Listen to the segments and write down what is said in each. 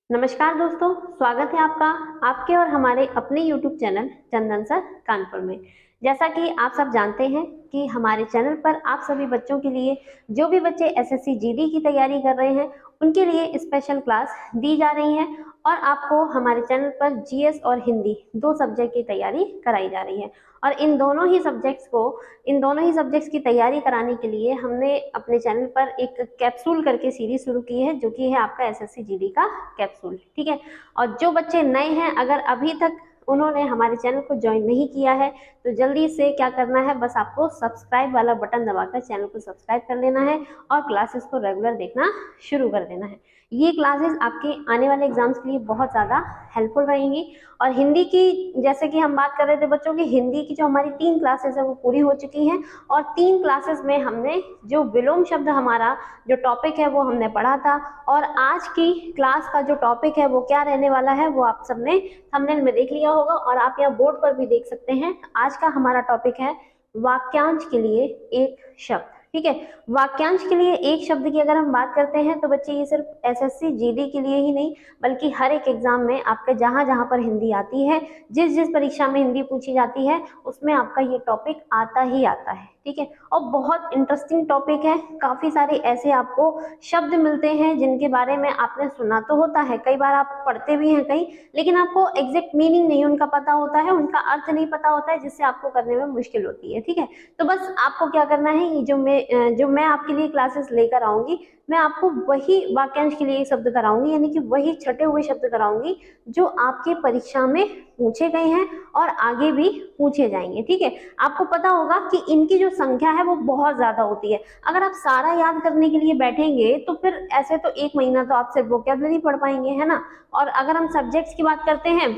नमस्कार दोस्तों, स्वागत है आपका आपके और हमारे अपने YouTube चैनल चंदन सर कानपुर में। जैसा कि आप सब जानते हैं कि हमारे चैनल पर आप सभी बच्चों के लिए, जो भी बच्चे एसएससी जीडी की तैयारी कर रहे हैं उनके लिए स्पेशल क्लास दी जा रही है और आपको हमारे चैनल पर जीएस और हिंदी दो सब्जेक्ट की तैयारी कराई जा रही है। और इन दोनों ही सब्जेक्ट्स की तैयारी कराने के लिए हमने अपने चैनल पर एक कैप्सूल करके सीरीज शुरू की है, जो कि है आपका एसएससी जीडी का कैप्सूल। ठीक है, और जो बच्चे नए हैं, अगर अभी तक उन्होंने हमारे चैनल को ज्वाइन नहीं किया है तो जल्दी से क्या करना है, बस आपको सब्सक्राइब वाला बटन दबाकर चैनल को सब्सक्राइब कर लेना है और क्लासेस को रेगुलर देखना शुरू कर देना है। ये क्लासेस आपके आने वाले एग्जाम्स के लिए बहुत ज़्यादा हेल्पफुल रहेंगी। और हिंदी की, जैसे कि हम बात कर रहे थे बच्चों की, हिंदी की जो हमारी 3 क्लासेस है वो पूरी हो चुकी हैं और 3 क्लासेस में हमने जो विलोम शब्द, हमारा जो टॉपिक है वो हमने पढ़ा था। और आज की क्लास का जो टॉपिक है वो क्या रहने वाला है वो आप सबने थंबनेल में देख लिया होगा और आप यहाँ बोर्ड पर भी देख सकते हैं। आज का हमारा टॉपिक है वाक्यांश के लिए एक शब्द। ठीक है, वाक्यांश के लिए एक शब्द की अगर हम बात करते हैं तो बच्चे ये सिर्फ एसएससी जीडी के लिए ही नहीं बल्कि हर एक एग्जाम में आपके जहां जहां पर हिंदी आती है, जिस जिस परीक्षा में हिंदी पूछी जाती है उसमें आपका ये टॉपिक आता ही आता है। ठीक है, और बहुत इंटरेस्टिंग टॉपिक है। काफी सारे ऐसे आपको शब्द मिलते हैं जिनके बारे में आपने सुना तो होता है, कई बार आप पढ़ते भी हैं कहीं, लेकिन आपको एग्जैक्ट मीनिंग नहीं उनका पता होता है, उनका अर्थ नहीं पता होता है, जिससे आपको करने में मुश्किल होती है। ठीक है, तो बस आपको क्या करना है, ये जो मैं आपके लिए क्लासेस लेकर आऊंगी, मैं आपको वही वाक्यांश के लिए एक शब्द कराऊंगी, यानी कि वही छटे हुए शब्द कराऊंगी जो आपके परीक्षा में पूछे गए हैं और आगे भी पूछे जाएंगे। ठीक है, आपको पता होगा कि इनकी जो संख्या है वो बहुत ज्यादा होती है। अगर आप सारा याद करने के लिए बैठेंगे तो फिर ऐसे तो 1 महीना तो आप सिर्फ वोकैबुलरी पढ़ पाएंगे, है ना। और अगर हम सब्जेक्ट्स की बात करते हैं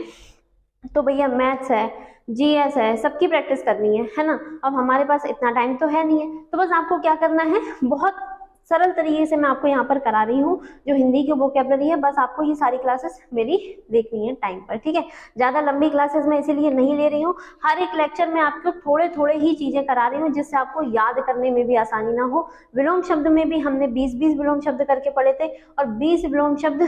तो भैया मैथ्स है, जीएस है, सबकी प्रैक्टिस करनी है ना। अब हमारे पास इतना टाइम तो है नहीं है, तो बस आपको क्या करना है, बहुत सरल तरीके से मैं आपको यहाँ पर करा रही हूँ जो हिंदी की वोकैबुलरी है। बस आपको ये सारी क्लासेस मेरी देखनी है टाइम पर। ठीक है, ज्यादा लंबी क्लासेस मैं इसीलिए नहीं ले रही हूँ। हर एक लेक्चर में आपको थोड़े थोड़े ही चीजें करा रही हूँ जिससे आपको याद करने में भी आसानी ना हो। विलोम शब्द में भी हमने 20-20 विलोम शब्द करके पढ़े थे और 20 विलोम शब्द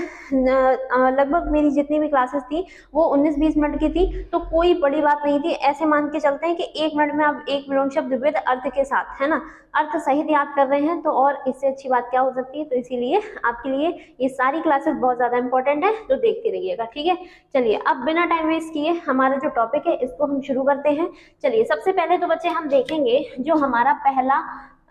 लगभग मेरी जितनी भी क्लासेस थी वो 19-20 मिनट की थी, तो कोई बड़ी बात नहीं थी। ऐसे मान के चलते हैं कि 1 मिनट में आप 1 विलोम शब्द विद अर्थ के साथ, है ना, अर्थ सहित याद कर रहे हैं, तो और इससे अच्छी बात क्या हो सकती है। तो इसीलिए आपके लिए ये सारी क्लासेस बहुत ज्यादा इंपॉर्टेंट है, तो देखते रहिएगा। ठीक है, चलिए अब बिना टाइम वेस्ट किए हमारा जो टॉपिक है इसको हम शुरू करते हैं। चलिए, सबसे पहले तो बच्चे हम देखेंगे जो हमारा पहला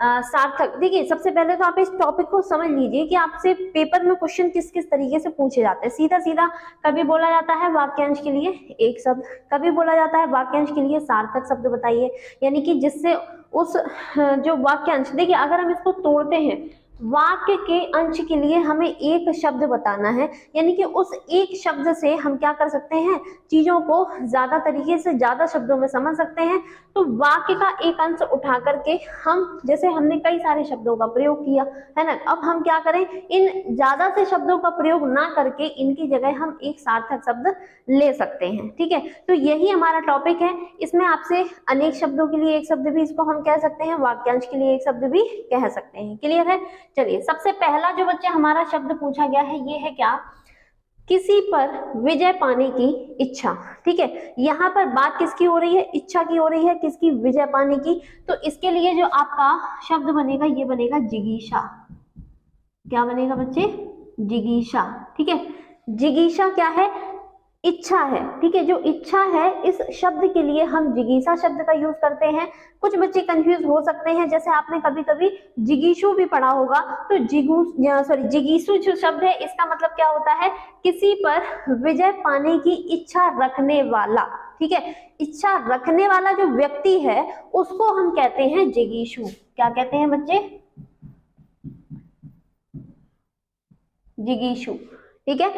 सार्थक। देखिए, सबसे पहले तो आप इस टॉपिक को समझ लीजिए कि आपसे पेपर में क्वेश्चन किस किस तरीके से पूछे जाते हैं। सीधा सीधा कभी बोला जाता है वाक्यांश के लिए एक शब्द, कभी बोला जाता है वाक्यांश के लिए सार्थक शब्द बताइए, यानी कि जिससे उस जो वाक्यांश, देखिए अगर हम इसको तोड़ते हैं, वाक्य के अंश के लिए हमें एक शब्द बताना है, यानी कि उस एक शब्द से हम क्या कर सकते हैं, चीजों को ज्यादा तरीके से ज्यादा शब्दों में समझ सकते हैं। तो वाक्य का एक अंश उठा करके हम, जैसे हमने कई सारे शब्दों का प्रयोग किया है ना, अब हम क्या करें, इन ज्यादा से शब्दों का प्रयोग ना करके इनकी जगह हम एक सार्थक शब्द ले सकते हैं। ठीक है, तो यही हमारा टॉपिक है। इसमें आपसे अनेक शब्दों के लिए एक शब्द भी इसको हम कह सकते हैं, वाक्यांश के लिए एक शब्द भी कह सकते हैं। क्लियर है। चलिए, सबसे पहला जो बच्चे हमारा शब्द पूछा गया है ये है क्या, किसी पर विजय पाने की इच्छा। ठीक है, यहाँ पर बात किसकी हो रही है, इच्छा की हो रही है, किसकी, विजय पाने की। तो इसके लिए जो आपका शब्द बनेगा ये बनेगा जिगीषा। क्या बनेगा बच्चे, जिगीषा। ठीक है, जिगीषा क्या है, इच्छा है। ठीक है, जो इच्छा है इस शब्द के लिए हम जिगीषा शब्द का यूज करते हैं। कुछ बच्चे कंफ्यूज हो सकते हैं, जैसे आपने कभी कभी जिगीषु भी पढ़ा होगा, तो जिगीषु जो शब्द है इसका मतलब क्या होता है, किसी पर विजय पाने की इच्छा रखने वाला। ठीक है, इच्छा रखने वाला जो व्यक्ति है उसको हम कहते हैं जिगीषु। क्या कहते हैं बच्चे, जिगीषु। ठीक है,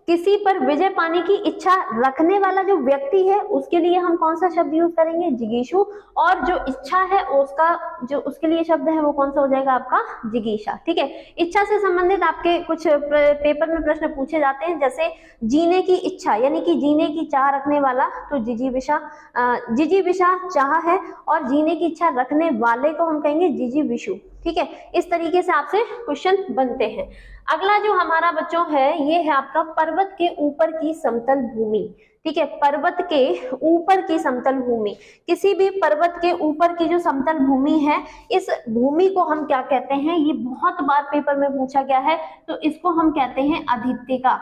किसी पर विजय पाने की इच्छा रखने वाला जो व्यक्ति है उसके लिए हम कौन सा शब्द यूज करेंगे, जिगीषु। और जो इच्छा है उसका जो उसके लिए शब्द है वो कौन सा हो जाएगा आपका, जिगीषा। ठीक है, इच्छा से संबंधित आपके कुछ पेपर में प्रश्न पूछे जाते हैं, जैसे जीने की इच्छा, यानी कि जीने की चाह रखने वाला, तो जिजीविषा, जिजीविषा चाह है, और जीने की इच्छा रखने वाले को हम कहेंगे जिजीविषु। ठीक है, इस तरीके से आपसे क्वेश्चन बनते हैं। अगला जो हमारा बच्चों है ये है आपका पर्वत के ऊपर की समतल भूमि। ठीक है, पर्वत के ऊपर की समतल भूमि, किसी भी पर्वत के ऊपर की जो समतल भूमि है, इस भूमि को हम क्या कहते हैं, ये बहुत बार पेपर में पूछा गया है, तो इसको हम कहते हैं अधित्यका।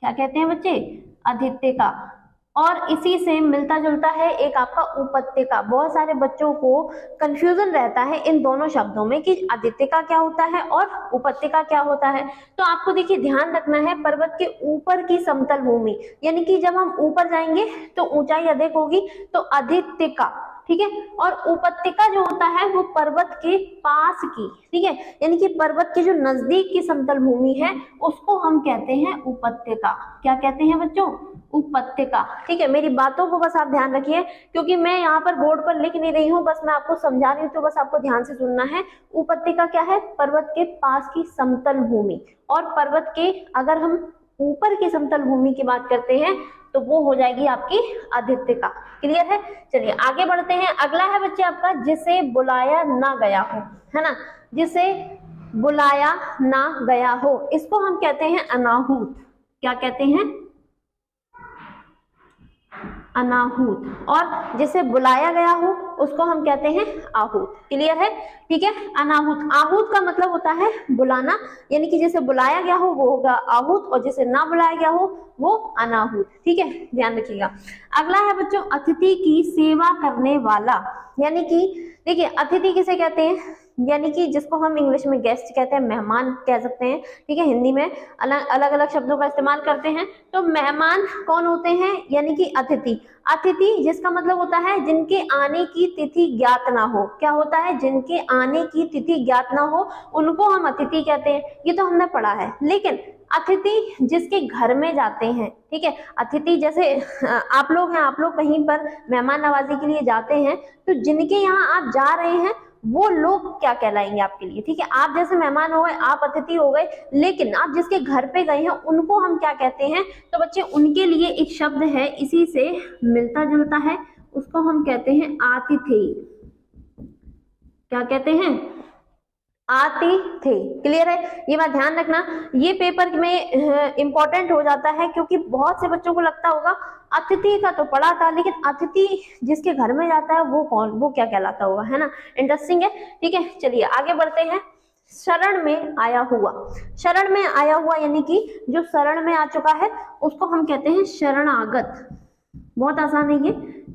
क्या कहते हैं बच्चे? अधित्यका। और इसी से मिलता जुलता है एक आपका उपत्यका। बहुत सारे बच्चों को कंफ्यूजन रहता है इन दोनों शब्दों में कि अधित्यका क्या होता है और उपत्यका क्या होता है। तो आपको देखिए ध्यान रखना है, पर्वत के ऊपर की समतल भूमि, यानी कि जब हम ऊपर जाएंगे तो ऊंचाई अधिक होगी, तो अधित्यका। ठीक है, और उपत्यका जो होता है वो पर्वत के पास की, ठीक है, यानी कि पर्वत के जो नजदीक की समतल भूमि है उसको हम कहते हैं उपत्यका। क्या कहते हैं बच्चों? उपत्यका। ठीक है, मेरी बातों को बस आप ध्यान रखिए, क्योंकि मैं यहाँ पर बोर्ड पर लिख नहीं रही हूँ, बस मैं आपको समझा रही हूँ, तो बस आपको ध्यान से सुनना है। उपत्यका क्या है? पर्वत के पास की समतल भूमि। और पर्वत के अगर हम ऊपर की समतल भूमि की बात करते हैं तो वो हो जाएगी आपकी अधित्यका। क्लियर है? चलिए आगे बढ़ते हैं। अगला है बच्चे आपका जिसे बुलाया ना गया हो, है ना, जिसे बुलाया ना गया हो, इसको हम कहते हैं अनाहूत। क्या कहते हैं? अनाहूत। और जिसे बुलाया गया हो उसको हम कहते हैं आहूत। क्लियर है? ठीक है, अनाहूत। आहूत का मतलब होता है बुलाना, यानी कि जिसे बुलाया गया हो वो होगा आहूत, और जिसे ना बुलाया गया हो वो अनाहूत। ठीक है, ध्यान रखिएगा। अगला है बच्चों अतिथि की सेवा करने वाला, यानी कि देखिए अतिथि किसे कहते हैं, यानी कि जिसको हम इंग्लिश में गेस्ट कहते हैं, मेहमान कह सकते हैं। ठीक है, हिंदी में अलग अलग शब्दों का इस्तेमाल करते हैं। तो मेहमान कौन होते हैं? यानी कि अतिथि। अतिथि जिसका मतलब होता है जिनके आने की तिथि ज्ञात ना हो। क्या होता है? जिनके आने की तिथि ज्ञात ना हो उनको हम अतिथि कहते हैं। ये तो हमने पढ़ा है। लेकिन अतिथि जिसके घर में जाते हैं, ठीक है, अतिथि जैसे आप लोग हैं, आप लोग कहीं पर मेहमान नवाजी के लिए जाते हैं, तो जिनके यहाँ आप जा रहे हैं वो लोग क्या कहलाएंगे आपके लिए? ठीक है, आप जैसे मेहमान हो गए, आप अतिथि हो गए, लेकिन आप जिसके घर पे गए हैं उनको हम क्या कहते हैं? तो बच्चे उनके लिए एक शब्द है, इसी से मिलता जुलता है, उसको हम कहते हैं आतिथेय। क्या कहते हैं? आतिथेय। क्लियर है? ये बात ध्यान रखना, ये पेपर में इंपॉर्टेंट हो जाता है, क्योंकि बहुत से बच्चों को लगता होगा अतिथि का तो पढ़ा था, लेकिन अतिथि जिसके घर में जाता है वो कौन, वो क्या कहलाता होगा, है ना? इंटरेस्टिंग है। ठीक है, चलिए आगे बढ़ते हैं। शरण में आया हुआ। शरण में आया हुआ यानी कि जो शरण में आ चुका है उसको हम कहते हैं शरणागत। बहुत आसान है ये,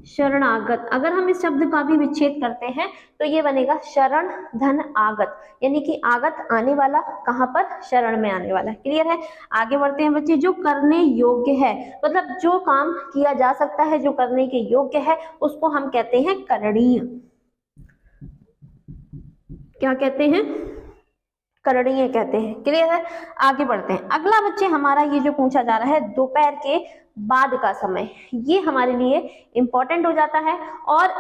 शरणागत। अगर हम इस शब्द का भी विच्छेद करते हैं तो ये बनेगा शरण धन आगत, यानी कि आगत आने वाला, कहां पर? शरण में आने वाला। क्लियर है? आगे बढ़ते हैं बच्चे। जो करने योग्य है, मतलब जो काम किया जा सकता है, जो करने के योग्य है, उसको हम कहते हैं करणीय। क्या कहते हैं? करणीय कहते हैं। क्लियर है? आगे बढ़ते हैं। अगला बच्चे हमारा ये जो पूछा जा रहा है दोपहर के बाद का समय, ये हमारे लिए इंपॉर्टेंट हो जाता है, और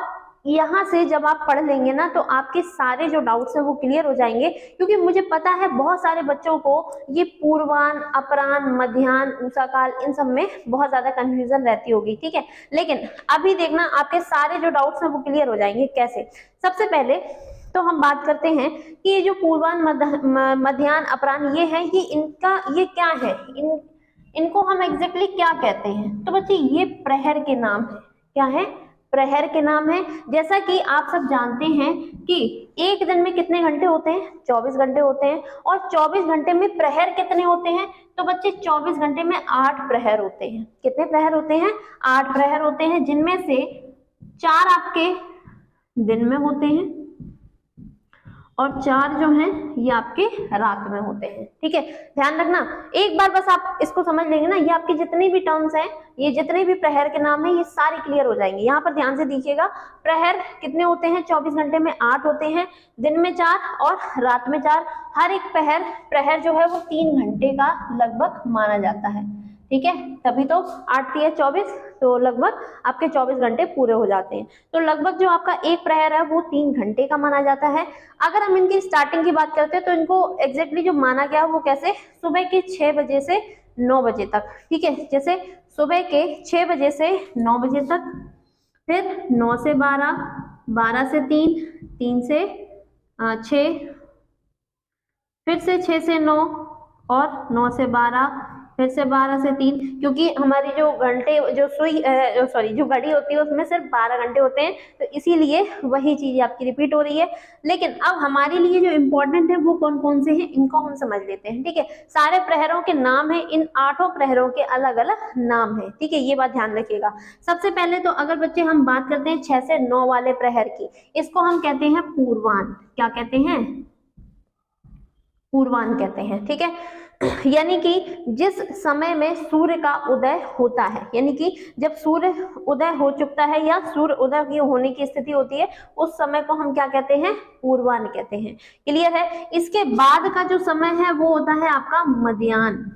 यहाँ से जब आप पढ़ लेंगे ना तो आपके सारे जो डाउट्स हैं वो क्लियर हो जाएंगे, क्योंकि मुझे पता है बहुत सारे बच्चों को ये पूर्वान, अपराह्न, मध्याह्न, उषा काल, इन सब में बहुत ज्यादा कंफ्यूजन रहती होगी। ठीक है, लेकिन अभी देखना आपके सारे जो डाउट्स हैं वो क्लियर हो जाएंगे। कैसे? सबसे पहले तो हम बात करते हैं कि ये जो पूर्वान, मध्याह्न, अपराह्न ये है, ये क्या है, इनको हम एग्जैक्टली क्या कहते हैं? तो बच्चे ये प्रहर के नाम है। क्या है? प्रहर के नाम है। जैसा कि आप सब जानते हैं कि एक दिन में कितने घंटे होते हैं? 24 घंटे होते हैं। और 24 घंटे में प्रहर कितने होते हैं? तो बच्चे 24 घंटे में 8 प्रहर होते हैं। कितने प्रहर होते हैं? 8 प्रहर होते हैं, जिनमें से 4 आपके दिन में होते हैं और 4 जो हैं ये आपके रात में होते हैं। ठीक है, ध्यान रखना। एक बार बस आप इसको समझ लेंगे ना, ये आपके जितने भी टर्म्स हैं, ये जितने भी प्रहर के नाम हैं, ये सारे क्लियर हो जाएंगे। यहाँ पर ध्यान से देखिएगा, प्रहर कितने होते हैं? 24 घंटे में 8 होते हैं, दिन में 4 और रात में 4। हर एक प्रहर जो है वो 3 घंटे का लगभग माना जाता है। ठीक है, तभी तो 8 × 24, तो लगभग आपके 24 घंटे पूरे हो जाते हैं। तो लगभग जो आपका एक प्रहर है वो 3 घंटे का माना जाता है। अगर हम इनकी स्टार्टिंग की बात करते हैं तो इनको एग्जैक्टली जो माना गया वो कैसे? सुबह के 6 बजे से 9 बजे तक। ठीक है, जैसे सुबह के 6 बजे से 9 बजे तक, फिर 9 से 12, 12 से 3, 3 से 6, फिर से 6 से 9 और 9 से 12, फिर से 12 से 3, क्योंकि हमारी जो घंटे जो जो घड़ी होती है उसमें सिर्फ 12 घंटे होते हैं, तो इसीलिए वही चीज आपकी रिपीट हो रही है। लेकिन अब हमारे लिए जो इम्पोर्टेंट है वो कौन कौन से हैं, इनको हम समझ लेते हैं। ठीक है, सारे प्रहरों के नाम है, इन 8 प्रहरों के अलग अलग नाम है। ठीक है, ये बात ध्यान रखिएगा। सबसे पहले तो अगर बच्चे हम बात करते हैं 6 से 9 वाले प्रहर की, इसको हम कहते हैं पूर्वान। क्या कहते हैं? पूर्वान कहते हैं। ठीक है, यानी कि जिस समय में सूर्य का उदय होता है, यानी कि जब सूर्य उदय हो चुका है या सूर्य उदय की होने की स्थिति होती है, उस समय को हम क्या कहते हैं? पूर्वान कहते हैं। क्लियर है? इसके बाद का जो समय है वो होता है आपका मध्याह्न।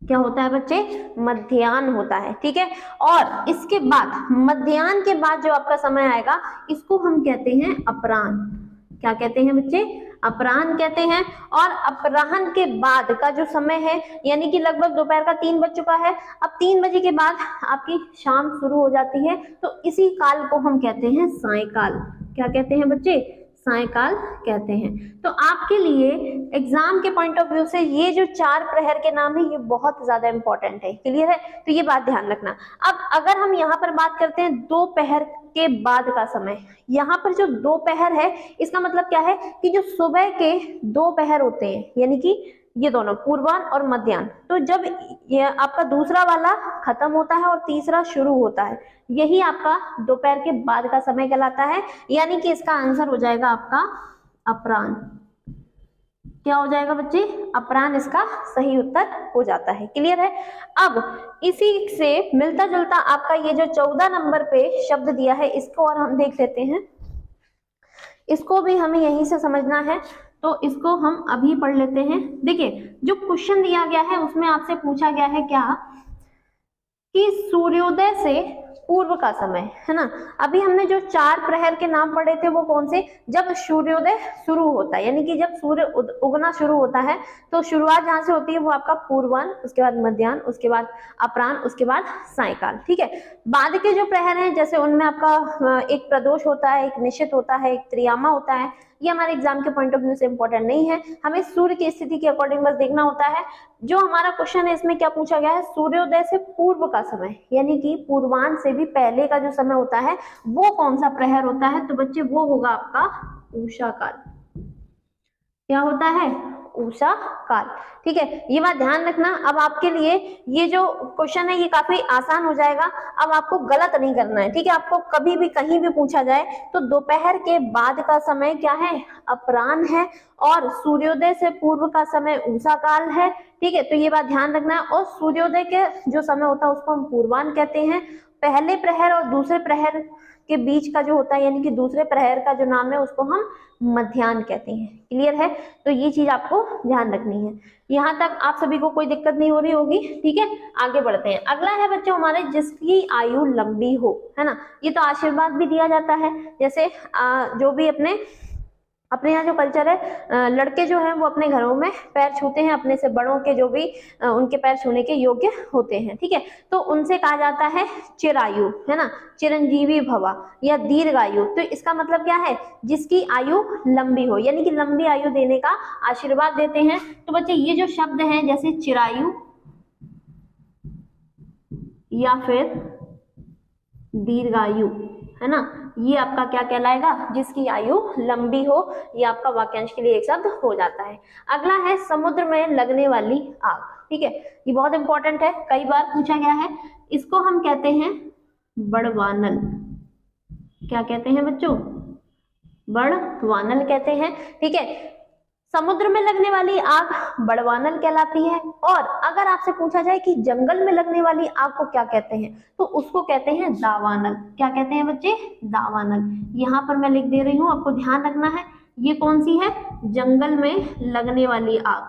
क्या होता है बच्चे? मध्याह्न होता है। ठीक है, और इसके बाद मध्याह्न के बाद जो आपका समय आएगा इसको हम कहते हैं अपराह्न। क्या कहते हैं बच्चे? अपराह्न कहते हैं। और अपराह्न के बाद का जो समय है, यानी कि लगभग दोपहर का 3 बज चुका है, अब 3 बजे के बाद आपकी शाम शुरू हो जाती है, तो इसी काल को हम कहते हैं सायंकाल। क्या कहते हैं बच्चे? सायंकाल कहते हैं। तो आपके लिए एग्जाम के पॉइंट ऑफ व्यू से ये जो 4 प्रहर के नाम है ये बहुत ज्यादा इंपॉर्टेंट है। क्लियर है? तो ये बात ध्यान रखना। अब अगर हम यहाँ पर बात करते हैं दोपहर के बाद का समय, यहाँ पर जो दोपहर है इसका मतलब क्या है कि जो सुबह के 2 पहर होते हैं, यानी कि ये दोनों पूर्वान और मध्याह्न, तो जब ये आपका दूसरा वाला खत्म होता है और तीसरा शुरू होता है, यही आपका दोपहर के बाद का समय कहलाता है। यानी कि इसका आंसर हो जाएगा आपका अपराह्न। क्या हो जाएगा बच्चे? अपराह्न इसका सही उत्तर हो जाता है। क्लियर है? अब इसी से मिलता जुलता आपका ये जो 14 नंबर पे शब्द दिया है इसको और हम देख लेते हैं। इसको भी हमें यहीं से समझना है, तो इसको हम अभी पढ़ लेते हैं। देखिए, जो क्वेश्चन दिया गया है उसमें आपसे पूछा गया है क्या कि सूर्योदय से पूर्व का समय, है ना। अभी हमने जो 4 प्रहर के नाम पढ़े थे वो कौन से? जब सूर्योदय शुरू होता है, यानी कि जब सूर्य उगना शुरू होता है, तो शुरुआत जहां से होती है वो आपका पूर्वान, उसके बाद मध्याह्न, उसके बाद अपराह्न, उसके बाद सायंकाल। ठीक है, बाद के जो प्रहर हैं जैसे उनमें आपका एक प्रदोष होता है, एक निशित होता है, एक त्रियामा होता है। ये हमारे एग्जाम के पॉइंट ऑफ व्यू से इंपॉर्टेंट नहीं है, हमें सूर्य की स्थिति के अकॉर्डिंग बस देखना होता है। जो हमारा क्वेश्चन है इसमें क्या पूछा गया है? सूर्योदय से पूर्व का समय, यानी कि पूर्वान से भी पहले का जो समय होता है वो कौन सा प्रहर होता है? तो बच्चे वो होगा आपका उषा काल। क्या होता है? उषा काल। ठीक है, ये बात ध्यान रखना। अब आपके लिए ये जो क्वेश्चन है ये काफी आसान हो जाएगा। अब आपको गलत नहीं करना है। ठीक है, आपको कभी भी कहीं भी पूछा जाए तो दोपहर के बाद का समय क्या है? अपराह्न है, और सूर्योदय से पूर्व का समय उषा काल है। ठीक है, तो ये बात ध्यान रखना है। और सूर्योदय के जो समय होता है उसको हम पूर्वान कहते हैं। पहले प्रहर और दूसरे प्रहर के बीच का जो होता है, यानी कि दूसरे प्रहर का जो नाम है उसको हम मध्याह्न कहते हैं। क्लियर है? तो ये चीज आपको ध्यान रखनी है। यहाँ तक आप सभी को कोई दिक्कत नहीं हो रही होगी। ठीक है, आगे बढ़ते हैं। अगला है बच्चों हमारे जिसकी आयु लंबी हो, है ना। ये तो आशीर्वाद भी दिया जाता है, जैसे जो भी अपने यहाँ जो कल्चर है, लड़के जो हैं वो अपने घरों में पैर छूते हैं अपने से बड़ों के, जो भी उनके पैर छूने के योग्य होते हैं। ठीक है, तो उनसे कहा जाता है चिरायु, है ना, चिरंजीवी भवा या दीर्घायु। तो इसका मतलब क्या है? जिसकी आयु लंबी हो, यानी कि लंबी आयु देने का आशीर्वाद देते हैं। तो बच्चे ये जो शब्द हैं जैसे चिरायु या फिर दीर्घायु, है ना, ये आपका क्या कहलाएगा? जिसकी आयु लंबी हो। ये आपका वाक्यांश के लिए एक शब्द हो जाता है। अगला है समुद्र में लगने वाली आग। ठीक है, ये बहुत इंपॉर्टेंट है, कई बार पूछा गया है। इसको हम कहते हैं बड़वानल। क्या कहते हैं बच्चों? बड़वानल कहते हैं। ठीक है, समुद्र में लगने वाली आग बड़वानल कहलाती है। और अगर आपसे पूछा जाए कि जंगल में लगने वाली आग को क्या कहते हैं, तो उसको कहते हैं दावानल। क्या कहते हैं बच्चे? दावानल। यहाँ पर मैं लिख दे रही हूँ, आपको ध्यान रखना है। ये कौन सी है? जंगल में लगने वाली आग।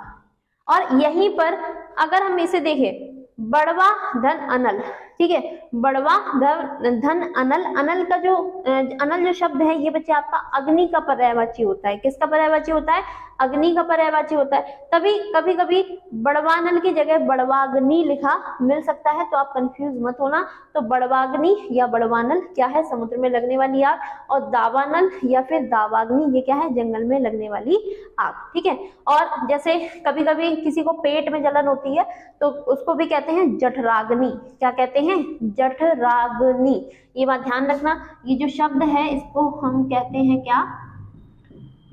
और यहीं पर अगर हम इसे देखें, बड़वा धन अनल। ठीक है, बड़वा धन अनल, अनल का जो अनल जो शब्द है ये बच्चे आपका अग्नि का पर्यायवाची होता है। किसका पर्यायवाची होता है? अग्नि का पर्यायवाची होता है। तभी कभी कभी बड़वानल की जगह बड़वाग्नि लिखा मिल सकता है, तो आप कंफ्यूज मत होना। तो बड़वाग्नि या बड़वानल क्या है, समुद्र में लगने वाली आग, और दावानल या फिर दावाग्नि ये क्या है, जंगल में लगने वाली आग। ठीक है। और जैसे कभी कभी किसी को पेट में जलन होती है तो उसको भी कहते हैं जठराग्नि। क्या कहते हैं, जठराग्नि। ये बात ध्यान रखना, ये जो शब्द है इसको हम कहते हैं क्या,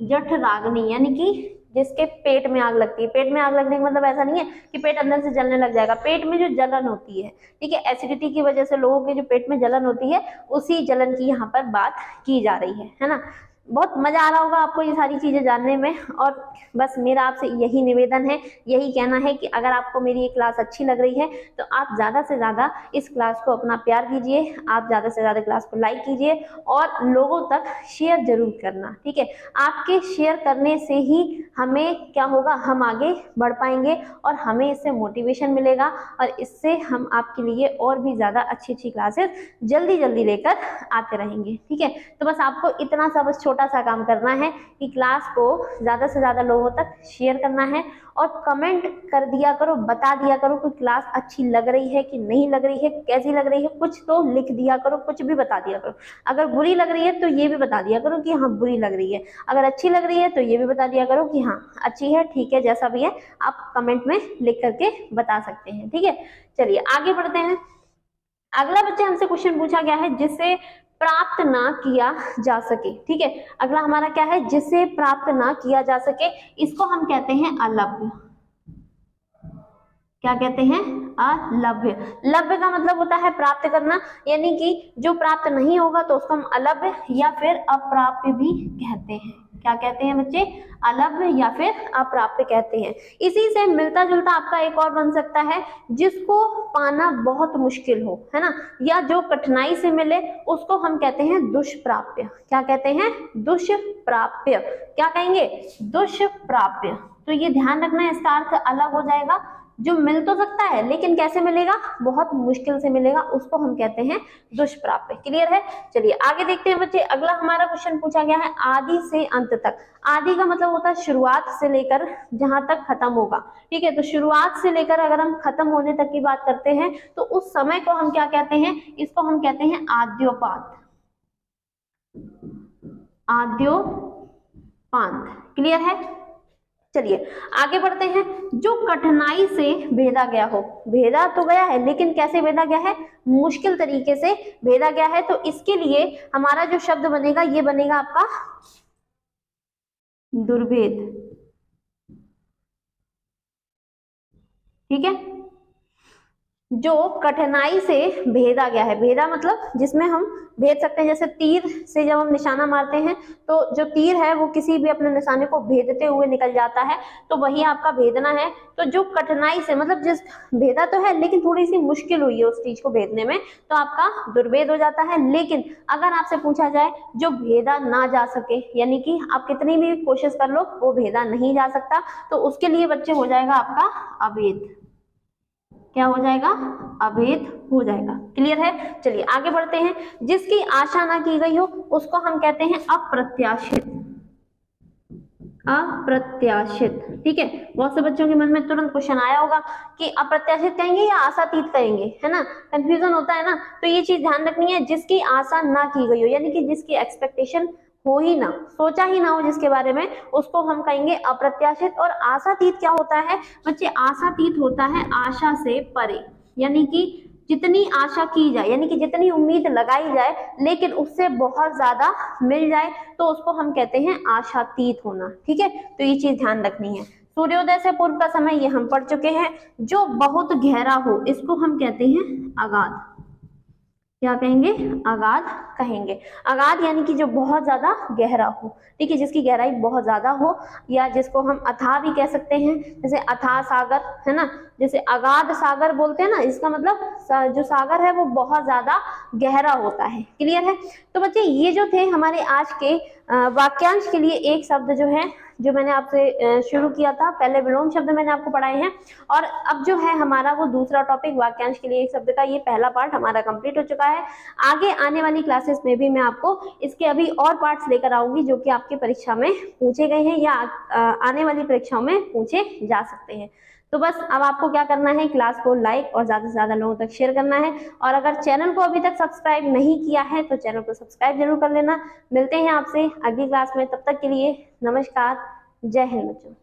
जठराग्नि, यानी कि जिसके पेट में आग लगती है। पेट में आग लगने का मतलब ऐसा नहीं है कि पेट अंदर से जलने लग जाएगा, पेट में जो जलन होती है, ठीक है, एसिडिटी की वजह से लोगों के जो पेट में जलन होती है, उसी जलन की यहाँ पर बात की जा रही है ना। बहुत मजा आ रहा होगा आपको ये सारी चीजें जानने में। और बस मेरा आपसे यही निवेदन है, यही कहना है कि अगर आपको मेरी ये क्लास अच्छी लग रही है तो आप ज्यादा से ज्यादा इस क्लास को अपना प्यार दीजिए, आप ज्यादा से ज्यादा क्लास को लाइक कीजिए और लोगों तक शेयर जरूर करना। ठीक है, आपके शेयर करने से ही हमें क्या होगा, हम आगे बढ़ पाएंगे और हमें इससे मोटिवेशन मिलेगा और इससे हम आपके लिए और भी ज्यादा अच्छी अच्छी क्लासेस जल्दी जल्दी लेकर आते रहेंगे। ठीक है, तो बस आपको इतना सा बस छोटा सा काम करना है कि क्लास को ज्यादा से ज्यादा लोगों तक शेयर करना है और कमेंट कर दिया करो, बता दिया करो कि क्लास अच्छी लग रही है कि नहीं लग रही है, कैसी लग रही है, कुछ तो लिख दिया करो, कुछ भी बता दिया करो। अगर बुरी लग रही है तो ये भी बता दिया करो कि हाँ बुरी लग रही है, अगर अच्छी लग रही है तो ये भी बता दिया करो कि हाँ अच्छी है, ठीक है, जैसा भी है आप कमेंट में लिख करके बता सकते हैं। ठीक है, चलिए आगे बढ़ते हैं। अगला बच्चे हमसे क्वेश्चन पूछा गया है जिसे प्राप्त ना किया जा सके। ठीक है, अगला हमारा क्या है, जिसे प्राप्त ना किया जा सके, इसको हम कहते हैं अलभ्य। क्या कहते हैं, अलभ्य। लभ्य का मतलब होता है प्राप्त करना, यानी कि जो प्राप्त नहीं होगा तो उसको हम अलभ्य या फिर अप्राप्य भी कहते हैं। क्या कहते हैं बच्चे, अलभ्य या फिर अप्राप्य कहते हैं। इसी से मिलता जुलता आपका एक और बन सकता है, जिसको पाना बहुत मुश्किल हो, है ना, या जो कठिनाई से मिले उसको हम कहते हैं दुष्प्राप्य। क्या कहते हैं, दुष्प्राप्य। क्या कहेंगे, दुष्प्राप्य। तो ये ध्यान रखना है, इसका अर्थ अलग हो जाएगा। जो मिल तो सकता है लेकिन कैसे मिलेगा, बहुत मुश्किल से मिलेगा, उसको हम कहते हैं दुष्प्राप्य। क्लियर है, चलिए आगे देखते हैं बच्चे। अगला हमारा क्वेश्चन पूछा गया है आदि से अंत तक। आदि का मतलब होता है शुरुआत से लेकर जहां तक खत्म होगा। ठीक है, तो शुरुआत से लेकर अगर हम खत्म होने तक की बात करते हैं तो उस समय को हम क्या कहते हैं, इसको हम कहते हैं आद्योपांत। आद्योपांत। क्लियर है, चलिए आगे बढ़ते हैं। जो कठिनाई से भेदा गया हो, भेदा तो गया है लेकिन कैसे भेदा गया है, मुश्किल तरीके से भेदा गया है, तो इसके लिए हमारा जो शब्द बनेगा ये बनेगा आपका दुर्भेद। ठीक है, जो कठिनाई से भेदा गया है, भेदा मतलब जिसमें हम भेद सकते हैं, जैसे तीर से जब हम निशाना मारते हैं तो जो तीर है वो किसी भी अपने निशाने को भेदते हुए निकल जाता है, तो वही आपका भेदना है। तो जो कठिनाई से मतलब जिस भेदा तो है लेकिन थोड़ी सी मुश्किल हुई है उस चीज को भेदने में, तो आपका दुर्भेद हो जाता है। लेकिन अगर आपसे पूछा जाए जो भेदा ना जा सके, यानी कि आप कितनी भी कोशिश कर लो वो भेदा नहीं जा सकता, तो उसके लिए बच्चे हो जाएगा आपका अभेद। क्या हो जाएगा, अभेद हो जाएगा। क्लियर है, चलिए आगे बढ़ते हैं। जिसकी आशा ना की गई हो उसको हम कहते हैं अप्रत्याशित। अप्रत्याशित। ठीक है, बहुत से बच्चों के मन में तुरंत क्वेश्चन आया होगा कि अप्रत्याशित कहेंगे या आशातीत कहेंगे, है ना, कंफ्यूजन होता है ना। तो ये चीज ध्यान रखनी है, जिसकी आशा ना की गई हो, यानी कि जिसकी एक्सपेक्टेशन हो ही ना, सोचा ही ना हो जिसके बारे में, उसको हम कहेंगे अप्रत्याशित। और आशातीत क्या होता है बच्चे, आशातीत होता है आशा से परे, यानी कि जितनी आशा की जाए, यानी कि जितनी उम्मीद लगाई जाए लेकिन उससे बहुत ज्यादा मिल जाए, तो उसको हम कहते हैं आशातीत होना। ठीक है, तो ये चीज ध्यान रखनी है। सूर्योदय से पूर्व का समय ये हम पढ़ चुके हैं। जो बहुत गहरा हो इसको हम कहते हैं अगाध। क्या कहेंगे, अगाध कहेंगे। अगाध यानी कि जो बहुत ज्यादा गहरा हो, ठीक है, जिसकी गहराई बहुत ज्यादा हो, या जिसको हम अथाह भी कह सकते हैं, जैसे अथाह सागर, है ना, जैसे अगाध सागर बोलते हैं ना, इसका मतलब जो सागर है वो बहुत ज्यादा गहरा होता है। क्लियर है, तो बच्चे ये जो थे हमारे आज के वाक्यांश के लिए एक शब्द जो है जो मैंने आपसे शुरू किया था। पहले विलोम शब्द मैंने आपको पढ़ाए हैं और अब जो है हमारा वो दूसरा टॉपिक वाक्यांश के लिए एक शब्द का, ये पहला पार्ट हमारा कंप्लीट हो चुका है। आगे आने वाली क्लासेस में भी मैं आपको इसके अभी और पार्ट्स लेकर आऊंगी जो कि आपके परीक्षा में पूछे गए हैं या आने वाली परीक्षाओं में पूछे जा सकते हैं। तो बस अब आपको क्या करना है, क्लास को लाइक और ज्यादा से ज्यादा लोगों तक शेयर करना है। और अगर चैनल को अभी तक सब्सक्राइब नहीं किया है तो चैनल को सब्सक्राइब जरूर कर लेना। मिलते हैं आपसे अगली क्लास में, तब तक के लिए नमस्कार, जय हिंद बच्चों।